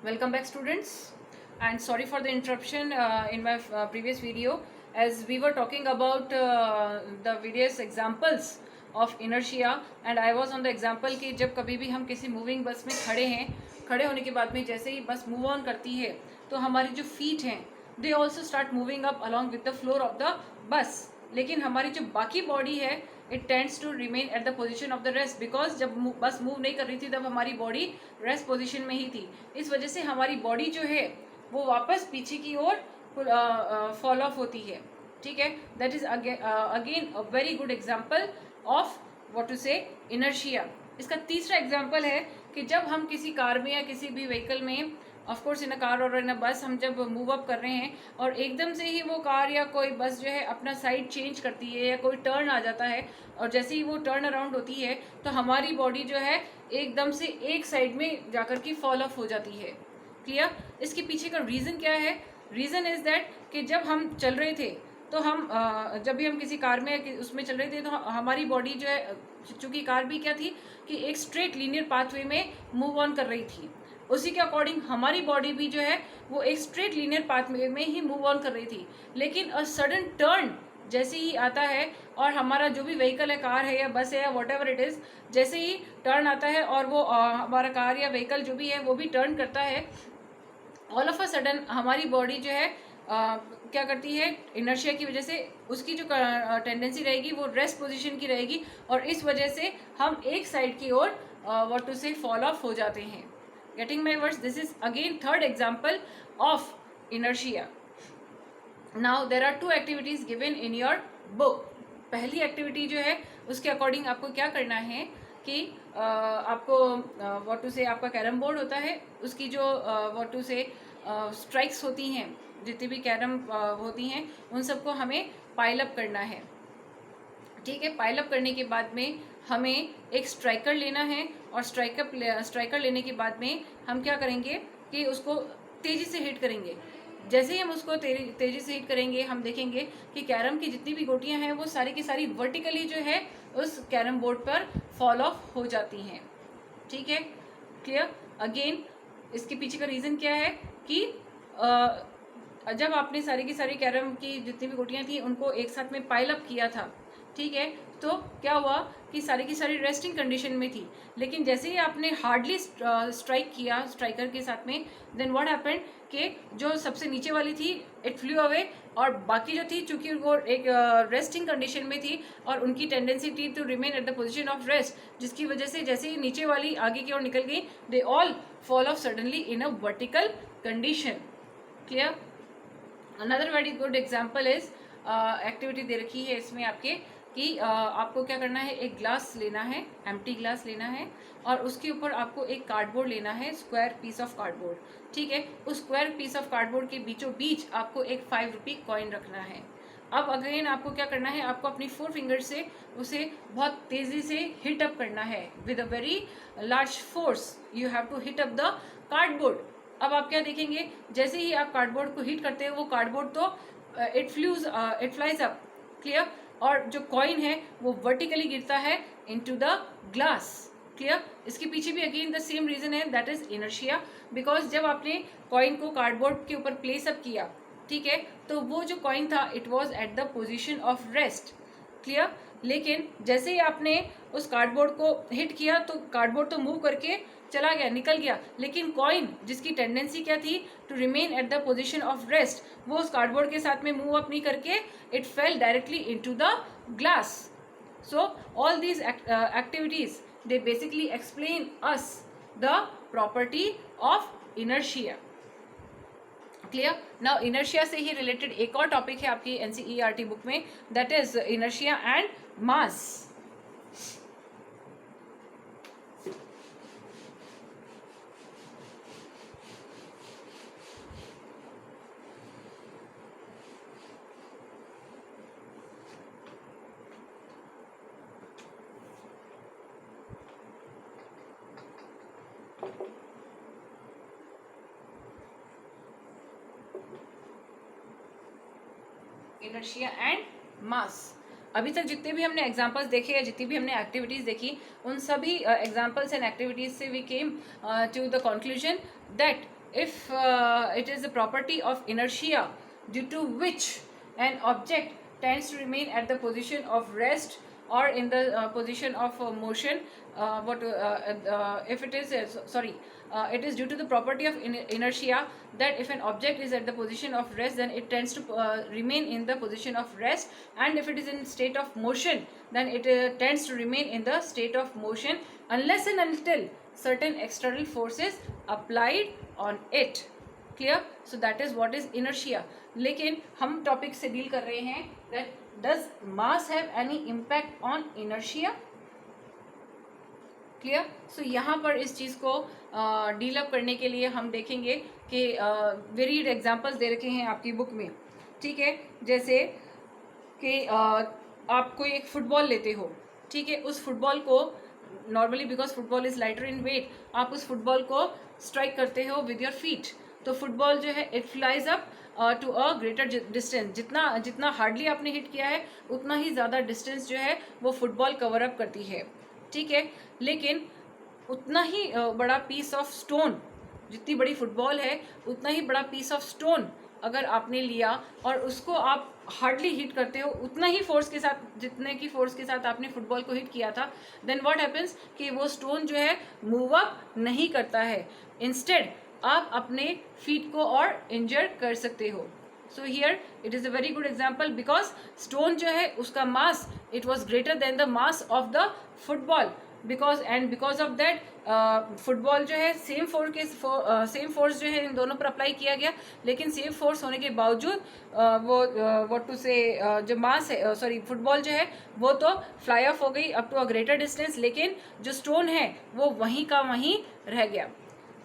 Welcome back, students, and sorry for the interruption in my previous video, as we were talking about the various examples of inertia, and I was on the example कि जब कभी भी हम किसी moving बस में खड़े हैं, खड़े होने के बाद में जैसे ही बस मूव ऑन करती है तो हमारी जो फीट हैं they also start moving up along with the floor of the bus, लेकिन हमारी जो बाकी बॉडी है it tends to remain at the position of the rest, because जब बस मूव नहीं कर रही थी तब हमारी बॉडी रेस्ट पोजीशन में ही थी। इस वजह से हमारी बॉडी जो है वो वापस पीछे की ओर फॉल ऑफ होती है। ठीक है, that is again a very good example of what to say inertia. इसका तीसरा एग्जाम्पल है कि जब हम किसी कार में या किसी भी व्हीकल में, of course in a car और इन अ बस, हम जब मूव अप कर रहे हैं और एकदम से ही वो कार या कोई बस जो है अपना साइड चेंज करती है या कोई टर्न आ जाता है, और जैसे ही वो टर्न अराउंड होती है तो हमारी बॉडी जो है एकदम से एक साइड में जाकर के फॉल ऑफ हो जाती है। क्लियर? इसके पीछे का रीज़न क्या है? रीज़न इज़ दैट कि जब हम चल रहे थे तो हम जब भी हम किसी कार में उसमें चल रहे थे तो हमारी बॉडी जो है, चूँकि कार भी क्या थी कि एक स्ट्रेट लीनियर पाथवे में मूव ऑन कर रही थी, उसी के अकॉर्डिंग हमारी बॉडी भी जो है वो एक स्ट्रेट लीनियर पाथवे में ही मूव ऑन कर रही थी। लेकिन अ सडन टर्न जैसे ही आता है और हमारा जो भी व्हीकल है, कार है या बस है या वॉट एवर इट इज़, जैसे ही टर्न आता है और वो हमारा कार या व्हीकल जो भी है वो भी टर्न करता है, ऑल ऑफ अ सडन हमारी बॉडी जो है क्या करती है, इनर्शिया की वजह से उसकी जो टेंडेंसी रहेगी वो रेस्ट पोजीशन की रहेगी, और इस वजह से हम एक साइड की ओर what to say fall off हो जाते हैं। Getting my words? This is again third example of inertia. Now there are two activities given in your book. पहली एक्टिविटी जो है उसके अकॉर्डिंग आपको क्या करना है कि आपको व्हाट टू से, आपका कैरम बोर्ड होता है उसकी जो व्हाट टू से स्ट्राइक्स होती हैं, जितनी भी कैरम होती हैं उन सबको हमें पाइल अप करना है। ठीक है, पाइल अप करने के बाद में हमें एक स्ट्राइकर लेना है, और स्ट्राइकर लेने के बाद में हम क्या करेंगे कि उसको तेज़ी से हिट करेंगे। जैसे ही हम उसको तेज़ी से हिट करेंगे हम देखेंगे कि कैरम की जितनी भी गोटियां हैं वो सारी की सारी वर्टिकली जो है उस कैरम बोर्ड पर फॉल ऑफ हो जाती हैं। ठीक है, क्लियर? अगेन इसके पीछे का रीज़न क्या है कि जब आपने सारी की सारी कैरम की जितनी भी गोटियां थी उनको एक साथ में पाइल अप किया था, ठीक है, तो क्या हुआ कि सारी की सारी रेस्टिंग कंडीशन में थी, लेकिन जैसे ही आपने हार्डली स्ट्राइक किया स्ट्राइकर के साथ में, देन व्हाट हैपेंड कि जो सबसे नीचे वाली थी इट फ्लू अवे, और बाकी जो थी चूंकि वो एक रेस्टिंग कंडीशन में थी और उनकी टेंडेंसी थी to remain at the position of rest, जिसकी वजह से जैसे ही नीचे वाली आगे की ओर निकल गई they all fall off suddenly in a vertical condition. Clear? Another very good example is activity दे रखी है इसमें आपके कि आपको क्या करना है, एक ग्लास लेना है, एम्प्टी ग्लास लेना है, और उसके ऊपर आपको एक कार्डबोर्ड लेना है, स्क्वायर पीस ऑफ कार्डबोर्ड। ठीक है, उस स्क्वायर पीस ऑफ कार्डबोर्ड के बीचों बीच आपको एक 5 रुपी कॉइन रखना है। अब अगेन आपको क्या करना है, आपको अपनी 4 फिंगर से उसे बहुत तेज़ी से हिट अप करना है with a very large force. You have to hit up the cardboard. अब आप क्या देखेंगे, जैसे ही आप कार्डबोर्ड को हिट करते हो वो कार्डबोर्ड तो इट फ्लाइज अप। क्लियर? और जो कॉइन है वो वर्टिकली गिरता है इनटू द ग्लास। क्लियर? इसके पीछे भी अगेन द सेम रीजन है, दैट इज इनर्शिया, बिकॉज जब आपने कॉइन को कार्डबोर्ड के ऊपर प्लेस अप किया, ठीक है, तो वो जो कॉइन था it was at the position of rest. Clear? लेकिन जैसे ही आपने उस कार्डबोर्ड को हिट किया तो कार्डबोर्ड तो मूव करके चला गया, निकल गया, लेकिन कॉइन जिसकी टेंडेंसी क्या थी to remain at the position of rest, वो उस कार्डबोर्ड के साथ में मूव अप नहीं करके it fail directly into the glass. So all these activities they basically explain us the property of inertia. Clear? Now inertia से ही related एक और टॉपिक है आपकी एनसीईआरटी बुक में, that is inertia and mass. Inertia and mass. अभी तक जितने भी हमने एग्जांपल्स देखे या जितनी भी हमने एक्टिविटीज देखी, उन सभी एग्जांपल्स एंड एक्टिविटीज से we came to the conclusion that if it is the property of inertia due to which an object tends to remain at the position of rest or in the position of motion, if it is it is due to the property of inertia that if an object is at the position of rest, then it tends to remain in the position of rest, and if it is in state of motion, then it tends to remain in the state of motion unless and until certain external forces applied on it. Clear? So that is what is inertia. लेकिन हम topic से deal कर रहे हैं that does mass have any impact on inertia. Clear? So यहाँ पर इस चीज़ को डील अप करने के लिए हम देखेंगे कि वेरिड एग्जांपल्स दे रखे हैं आपकी बुक में. ठीक है, जैसे कि आप कोई एक फुटबॉल लेते हो. ठीक है, उस फुटबॉल को normally because football is lighter in weight, आप उस फुटबॉल को स्ट्राइक करते हो विद योर फीट. तो फुटबॉल जो है it flies up to a greater distance. जितना जितना हार्डली आपने हिट किया है उतना ही ज़्यादा डिस्टेंस जो है वो फुटबॉल कवर अप करती है. ठीक है, लेकिन उतना ही बड़ा पीस ऑफ स्टोन, जितनी बड़ी फुटबॉल है उतना ही बड़ा पीस ऑफ स्टोन अगर आपने लिया और उसको आप हार्डली हिट करते हो उतना ही फोर्स के साथ, जितने की फोर्स के साथ आपने फुटबॉल को हिट किया था, देन व्हाट हैपन्स कि वो स्टोन जो है मूव अप नहीं करता है. इंस्टेड आप अपने फीट को और इंजर कर सकते हो. So here it is a very good example because stone जो है उसका mass it was greater than the mass of the football. Because of that football जो है सेम फोर्स जो है इन दोनों पर अप्लाई किया गया, लेकिन सेम फोर्स होने के बावजूद जो मास है फुटबॉल जो है वो तो फ्लाई ऑफ हो गई up to a greater distance, लेकिन जो स्टोन है वो वहीं का वहीं रह गया.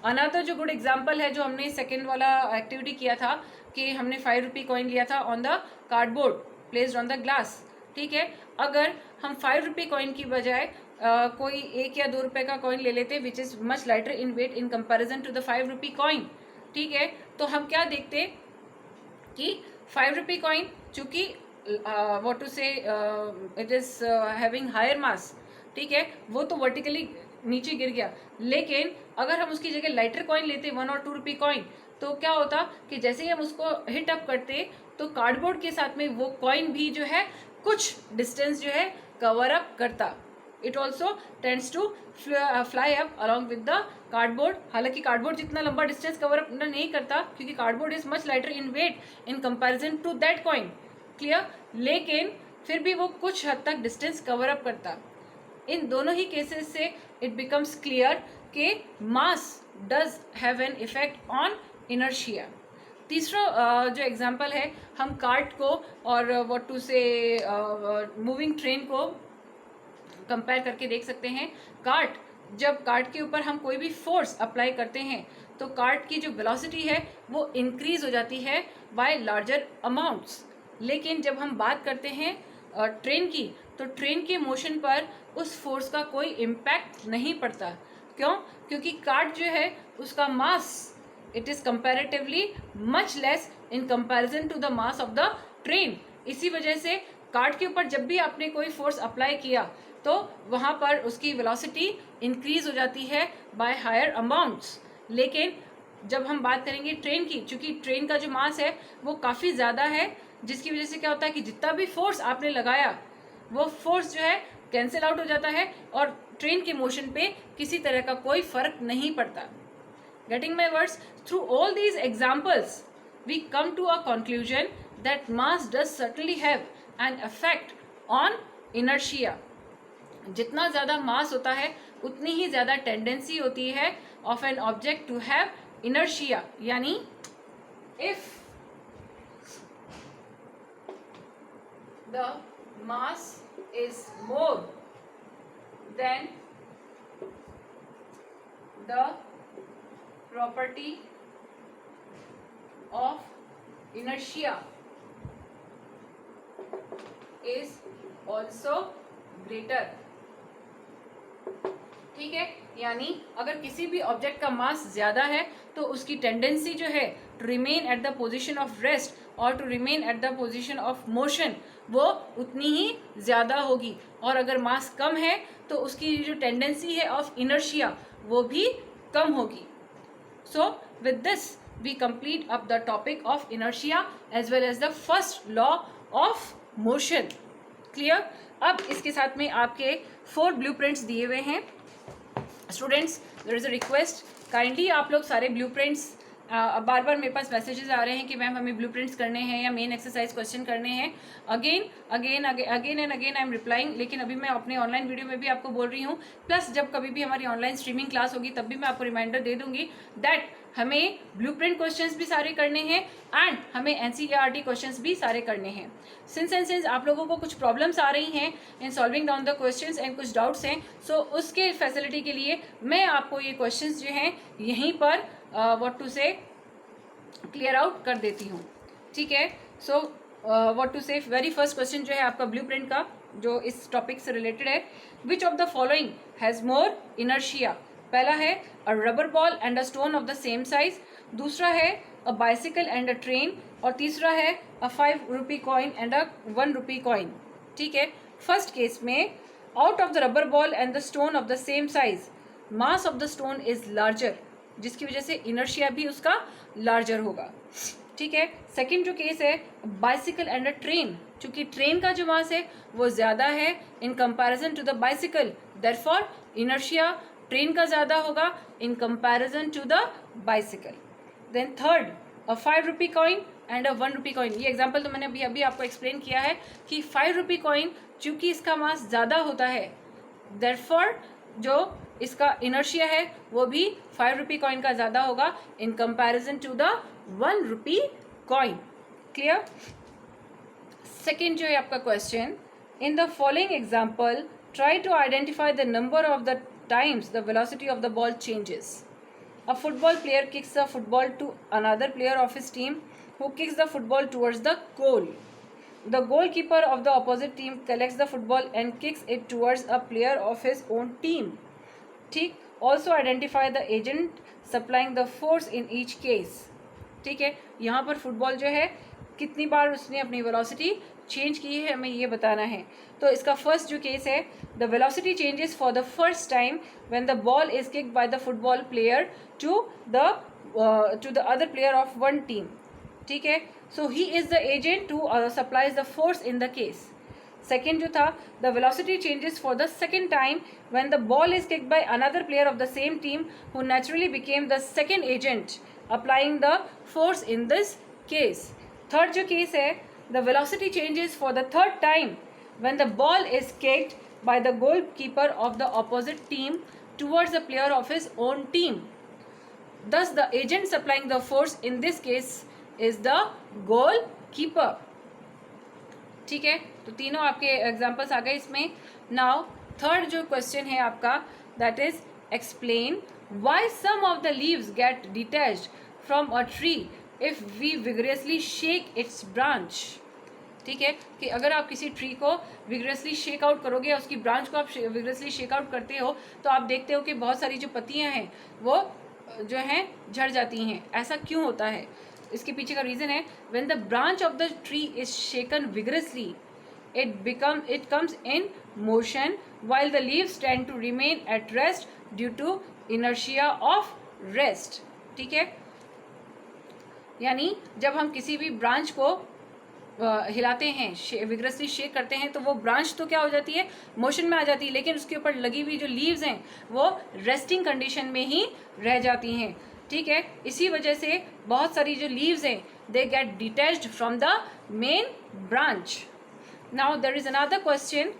अनदर जो गुड एग्जाम्पल है जो हमने सेकेंड वाला एक्टिविटी किया था कि हमने 5 रुपी कॉइन लिया था on the cardboard placed on the glass. ठीक है, अगर हम 5 रुपी कॉइन की बजाय कोई 1 या 2 रुपए का कॉइन ले लेते which is much lighter in weight in comparison to the 5 rupee coin. ठीक है, तो हम क्या देखते कि 5 रुपी कॉइन चूँकि it is having higher mass. ठीक है, वो तो वर्टिकली नीचे गिर गया, लेकिन अगर हम उसकी जगह लाइटर कॉइन लेते 1 और 2 रुपी कॉइन, तो क्या होता कि जैसे ही हम उसको हिट अप करते तो कार्डबोर्ड के साथ में वो कॉइन भी जो है कुछ डिस्टेंस जो है कवर अप करता. It also tends to fly up along with the cardboard. हालांकि कार्डबोर्ड जितना लंबा डिस्टेंस कवर अप नहीं करता क्योंकि cardboard is much lighter in weight in comparison to that coin. Clear? लेकिन फिर भी वो कुछ हद तक डिस्टेंस कवर अप करता. इन दोनों ही केसेस से इट बिकम्स क्लियर कि mass does have an effect on inertia. तीसरा जो एग्जांपल है, हम कार्ट को और मूविंग ट्रेन को कंपेयर करके देख सकते हैं. जब कार्ट के ऊपर हम कोई भी फोर्स अप्लाई करते हैं तो कार्ट की जो वेलोसिटी है वो इंक्रीज हो जाती है बाय लार्जर अमाउंट्स. लेकिन जब हम बात करते हैं ट्रेन की, तो ट्रेन के मोशन पर उस फोर्स का कोई इम्पैक्ट नहीं पड़ता. क्यों? क्योंकि कार्ट जो है उसका mass it is comparatively much less in comparison to the mass of the train. इसी वजह से कार्ट के ऊपर जब भी आपने कोई फोर्स अप्लाई किया तो वहाँ पर उसकी वेलोसिटी इंक्रीज हो जाती है बाय हायर अमाउंट्स. लेकिन जब हम बात करेंगे ट्रेन की, चूँकि ट्रेन का जो मास है वो काफ़ी ज़्यादा है, जिसकी वजह से क्या होता है कि जितना भी फोर्स आपने लगाया वो फोर्स जो है कैंसिल आउट हो जाता है और ट्रेन के मोशन पे किसी तरह का कोई फर्क नहीं पड़ता. Getting my words? Through all these examples we come to a conclusion that mass does certainly have an effect on inertia. जितना ज़्यादा मास होता है उतनी ही ज़्यादा टेंडेंसी होती है of an object to have inertia. यानी if the mass is more than the property of inertia is also greater. ठीक है, यानी अगर किसी भी ऑब्जेक्ट का मास ज़्यादा है तो उसकी टेंडेंसी जो है to remain at the position of rest और to remain at the position of motion वो उतनी ही ज़्यादा होगी. और अगर मास कम है तो उसकी जो टेंडेंसी है ऑफ इनर्शिया वो भी कम होगी. So with this we complete up the topic of inertia as well as the first law of motion. Clear? अब इसके साथ में आपके 4 ब्लूप्रिंट्स दिए हुए हैं. Students, there is a request, kindly आप लोग सारे ब्लूप्रिंट्स, बार बार मेरे पास मैसेजेस आ रहे हैं कि मैम हमें ब्लूप्रिंट्स करने हैं या मेन एक्सरसाइज क्वेश्चन करने हैं. Again and again I am replying. लेकिन अभी मैं अपने ऑनलाइन वीडियो में भी आपको बोल रही हूँ, प्लस जब कभी भी हमारी ऑनलाइन स्ट्रीमिंग क्लास होगी तब भी मैं आपको रिमाइंडर दे दूंगी दैट हमें ब्लूप्रिंट क्वेश्चंस भी सारे करने हैं एंड हमें एनसीईआरटी क्वेश्चंस भी सारे करने हैं. सिंस आप लोगों को कुछ प्रॉब्लम्स आ रही हैं in solving down the questions and कुछ डाउट्स हैं, सो उसके फैसिलिटी के लिए मैं आपको ये क्वेश्चंस जो हैं यहीं पर व्हाट टू से क्लियर आउट कर देती हूँ. ठीक है? सो व्हाट टू से वेरी फर्स्ट क्वेश्चन जो है आपका ब्लूप्रिंट का, जो इस टॉपिक से रिलेटेड है. Which of the following has more inertia? पहला है अ rubber ball and a stone of the same size. दूसरा है a bicycle and a train. और तीसरा है अ 5 rupee coin and a 1 rupee coin. ठीक है? फर्स्ट केस में out of the rubber ball and the stone of the same size mass of the stone is larger, जिसकी वजह से inertia भी उसका लार्जर होगा. ठीक है? सेकेंड जो केस है बाइसिकल एंड अ ट्रेन, चूंकि ट्रेन का जो मास है वो ज़्यादा है in comparison to the bicycle, therefore inertia train का ज़्यादा होगा in comparison to the bicycle. Then third a 5 rupee coin and a 1 rupee coin. ये एग्जाम्पल तो मैंने अभी आपको एक्सप्लेन किया है कि 5 रुपी कॉइन चूंकि इसका मास ज़्यादा होता है, देयरफॉर जो इसका इनर्शिया है वो भी 5 रुपी कॉइन का ज़्यादा होगा in comparison to the 1 rupee coin. Clear? Second जो है आपका question, in the following example try to identify the number of the times the velocity of the ball changes. A football player kicks the football to another player of his team who kicks the football towards the goal. The goalkeeper of the opposite team collects the football and kicks it towards a player of his own team. ठीक? Also identify the agent supplying the force in each case. ठीक है? यहाँ पर football जो है कितनी बार उसने अपनी वेलोसिटी चेंज की है हमें ये बताना है. तो इसका फर्स्ट जो केस है, the velocity changes for the first time when the ball is kicked by the football player to the other player of one team. ठीक है? So he is the agent to supplies the force in the case. Second जो था, the velocity changes for the second time when the ball is kicked by another player of the same team who naturally became the second agent applying the force in this case. Third जो case है, the velocity changes for the third time when the ball is kicked by the goalkeeper of the opposite team towards the player of his own team. Thus the agent supplying the force in this case is the goalkeeper. ठीक है? तो तीनों आपके examples आ गए इसमें. Now third जो question है आपका, that is explain why some of the leaves get detached from a tree if we vigorously shake its branch. ठीक है? कि अगर आप किसी ट्री को विगरसली शेक आउट करोगे, उसकी ब्रांच को आप विगरसली शेक आउट करते हो, तो आप देखते हो कि बहुत सारी जो पत्तियां हैं वो जो हैं झड़ जाती हैं. ऐसा क्यों होता है? इसके पीछे का रीज़न है, when the branch of the tree is shaken vigorously it comes in motion while the leaves tend to remain at rest due to inertia of rest. ठीक है? यानी जब हम किसी भी ब्रांच को हिलाते हैं, विगरसली शेक करते हैं, तो वो ब्रांच तो क्या हो जाती है, मोशन में आ जाती है, लेकिन उसके ऊपर लगी हुई जो लीव्स हैं वो रेस्टिंग कंडीशन में ही रह जाती हैं. ठीक है? इसी वजह से बहुत सारी जो लीव्स हैं they get detached from the main branch. Now there is another question,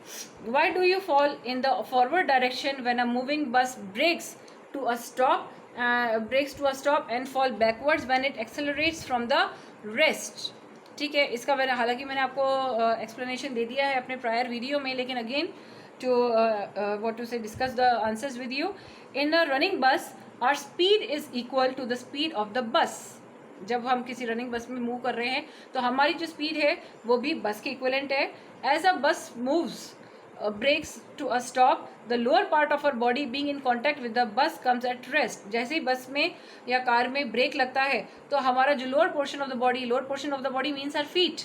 why do you fall in the forward direction when a moving bus brakes to a stop and fall backwards when it accelerates from the rest. ठीक है? इसका हालांकि मैंने आपको explanation दे दिया है अपने prior video में, लेकिन again to what to say discuss the answers with you. In a running bus our speed is equal to the speed of the bus. जब हम किसी रनिंग बस में मूव कर रहे हैं तो हमारी जो स्पीड है वो भी बस के इक्विवेलेंट है. As a bus moves brakes to a stop, the lower part of our body being in contact with the bus comes at rest. जैसे ही बस में या कार में ब्रेक लगता है तो हमारा जो lower portion of the body means our feet,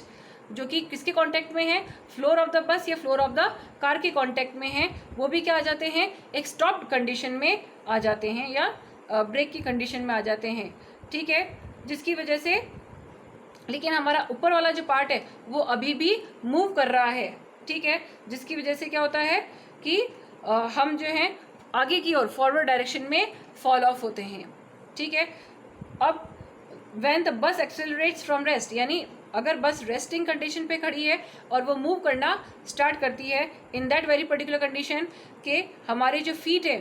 जो कि किसके कांटेक्ट में है, फ्लोर ऑफ द बस या फ्लोर ऑफ द कार के कांटेक्ट में है, वो भी क्या आ जाते हैं, एक स्टॉप्ड कंडीशन में आ जाते हैं या ब्रेक की कंडीशन में आ जाते हैं, ठीक है, जिसकी वजह से लेकिन हमारा ऊपर वाला जो पार्ट है वो अभी भी मूव कर रहा है, ठीक है, जिसकी वजह से क्या होता है कि हम जो है आगे की ओर फॉरवर्ड डायरेक्शन में फॉल ऑफ होते हैं, ठीक है। अब when the bus accelerates from rest, यानी अगर बस रेस्टिंग कंडीशन पे खड़ी है और वो मूव करना स्टार्ट करती है इन दैट वेरी पर्टिकुलर कंडीशन के हमारे जो फीट है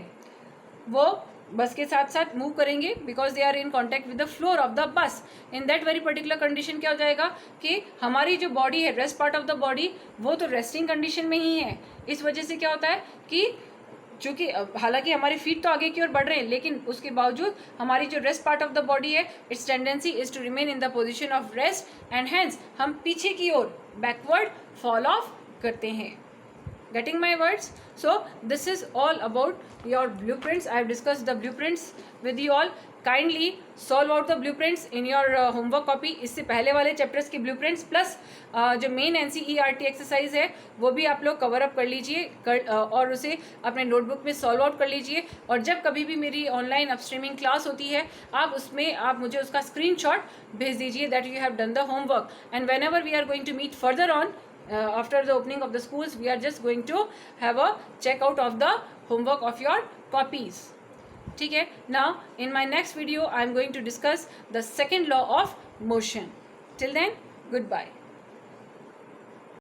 वो बस के साथ साथ मूव करेंगे because they are in contact with the floor of the bus. In that very particular condition क्या हो जाएगा कि हमारी जो बॉडी है, rest part of the body, वो तो रेस्टिंग कंडीशन में ही है। इस वजह से क्या होता है कि चूँकि हालांकि हमारी फीट तो आगे की ओर बढ़ रहे हैं, लेकिन उसके बावजूद हमारी जो rest part of the body है, its tendency is to remain in the position of rest and hence हम पीछे की ओर बैकवर्ड फॉल ऑफ करते हैं। Getting my words? So this is all about your blueprints. I have discussed the blueprints with you all. Kindly solve out the blueprints in your homework copy. इससे पहले वाले chapters की blueprints plus जो main NCERT exercise है वो भी आप लोग कवर अप कर लीजिए और उसे अपने नोटबुक में सॉल्व आउट कर लीजिए। और जब कभी भी मेरी ऑनलाइन अपस्ट्रीमिंग क्लास होती है आप मुझे उसका स्क्रीनशॉट भेज दीजिए that you have done the homework. And whenever we are going to meet further on after the opening of the schools, we are just going to have a check out of the homework of your copies, ठीक है। Now in my next video I am going to discuss the second law of motion. Till then, goodbye.